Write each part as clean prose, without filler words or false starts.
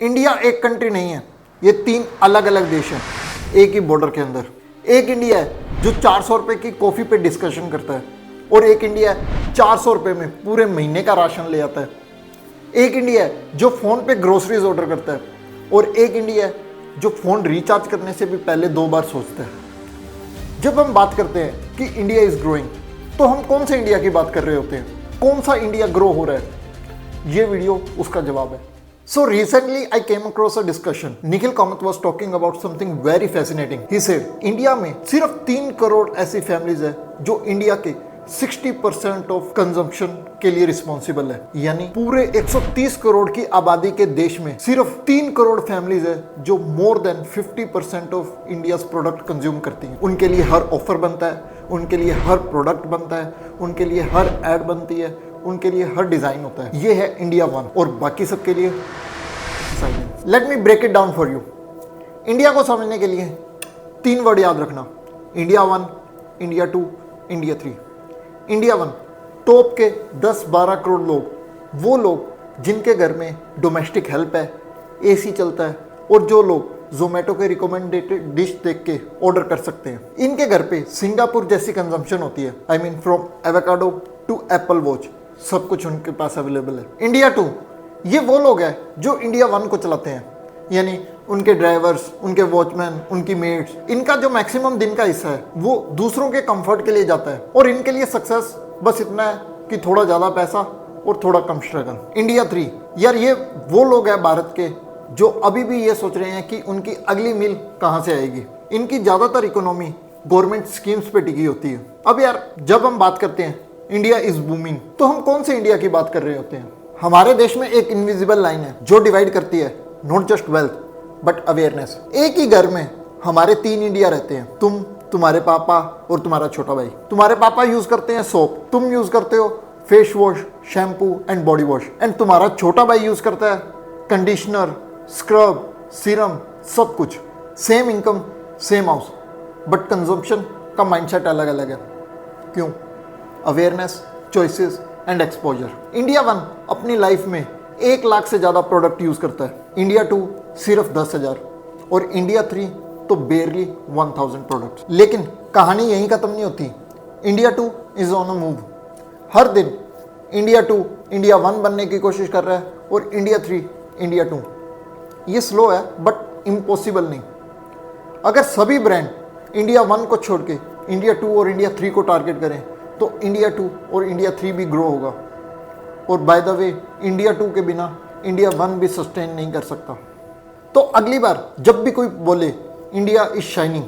India एक country नहीं है, ये 3 अलग अलग देश हैं एक ही बॉर्डर के अंदर। एक इंडिया है जो 400 रुपए की कॉफ़ी पे डिस्कशन करता है, और एक इंडिया है 400 रुपए में पूरे महीने का राशन ले आता है। एक इंडिया है जो फ़ोन पे ग्रोसरीज ऑर्डर करता है, और एक इंडिया है जो फ़ोन रिचार्ज करने से भी पहले 2 बार सोचता है। जब हम बात करते हैं कि इंडिया इज़ ग्रोइंग, तो हम कौन से इंडिया की बात कर रहे होते हैं? कौन सा इंडिया ग्रो हो रहा है? ये वीडियो उसका जवाब है। So recently I came across a discussion. Nikhil Kamath was talking about something very fascinating. He said, India में सिर्फ 3 करोड़ ऐसी फैमिलीज है जो इंडिया के 60% ऑफ कंजम्पशन के लिए रिस्पॉन्सिबल है। यानी पूरे 130 करोड़ की आबादी के देश में सिर्फ 3 करोड़ फैमिलीज है जो more than 50% of India's product consume करती हैं। उनके लिए हर ऑफर बनता है, उनके लिए हर प्रोडक्ट बनता है, उनके लिए हर एड बनती है, उनके लिए हर डिजाइन होता है। ये है इंडिया 1, और बाकी सबके लिए silence. Let me break it down for you. India को समझने के लिए 3 वर्ड याद रखना: India 1, India 2, India 3। India 1 top के 10-12 करोड़ लोग, वो लोग जिनके घर में डोमेस्टिक हेल्प है, एसी चलता है, और जो लोग जोमेटो के रिकमेंडेड डिश देख के ऑर्डर कर सकते हैं। इनके घर पे सिंगापुर जैसी कंजम्पशन होती है। I mean from avocado to Apple Watch, सब कुछ उनके पास अवेलेबल है। इंडिया 2 ये वो लोग हैं जो इंडिया 1 को चलाते हैं, यानी उनके ड्राइवर्स, उनके वॉचमैन, उनकी मेड्स, इनका जो मैक्सिमम दिन का हिस्सा है वो दूसरों के कंफर्ट के लिए जाता है, और इनके लिए सक्सेस बस इतना है कि थोड़ा ज़्यादा पैसा और थोड़ा कम स्ट्रगल। इंडिया 3 यार ये वो लोग हैं भारत के जो अभी भी ये सोच रहे हैं कि उनकी अगली मील कहाँ से आएगी। इनकी ज़्यादातर इकोनॉमी गवर्नमेंट स्कीम्स पे टिकी होती है। अब यार जब हम बात करते हैं इंडिया इज बूमिंग, तो हम कौन से इंडिया की बात कर रहे होते हैं? हमारे देश में एक इनविजिबल लाइन है जो डिवाइड करती है not just wealth but awareness. एक ही घर में हमारे 3 इंडिया रहते हैं, तुम, तुम्हारे पापा और तुम्हारा छोटा भाई। तुम्हारे पापा यूज करते हैं सोप, तुम यूज करते हो face wash, shampoo and body wash, and तुम्हारा छोटा भाई यूज करता है कंडीशनर, स्क्रब, सीरम, सब कुछ। Same income, same house, but consumption का माइंडसेट अलग अलग है। क्यों? Awareness, choices and exposure. India 1 अपनी लाइफ में 1 लाख से ज़्यादा प्रोडक्ट यूज़ करता है, इंडिया 2 सिर्फ 10,000, और इंडिया 3 तो बेयरली 1000 प्रोडक्ट्स। लेकिन कहानी यहीं ख़त्म नहीं होती। India 2 is on a move. हर दिन इंडिया 2 इंडिया 1 बनने की कोशिश कर रहा है, और इंडिया 3 इंडिया 2। ये स्लो है बट इम्पॉसिबल नहीं। अगर सभी ब्रांड इंडिया 1 को छोड़ के इंडिया 2 और इंडिया 3 को टारगेट करें तो इंडिया 2 और इंडिया 3 भी ग्रो होगा। और बाय द वे इंडिया 2 के बिना इंडिया 1 भी सस्टेन नहीं कर सकता। तो अगली बार जब भी कोई बोले इंडिया इज शाइनिंग,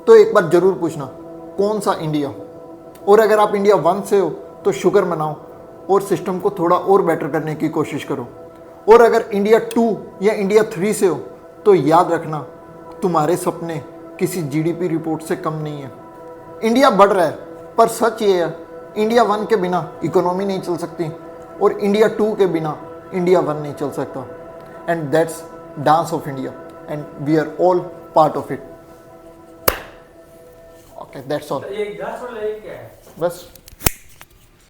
तो एक बार जरूर पूछना कौन सा इंडिया। और अगर आप इंडिया 1 से हो तो शुक्र मनाओ और सिस्टम को थोड़ा और बेटर करने की कोशिश करो। और अगर इंडिया 2 या इंडिया 3 से हो तो याद रखना तुम्हारे सपने किसी जीडीपी रिपोर्ट से कम नहीं है। इंडिया बढ़ रहा है, पर सच ये है इंडिया 1 के बिना इकोनॉमी नहीं चल सकती, और इंडिया 2 के बिना इंडिया 1 नहीं चल सकता। And that's dance of India, and we are all part of it. Okay, that's all. बस।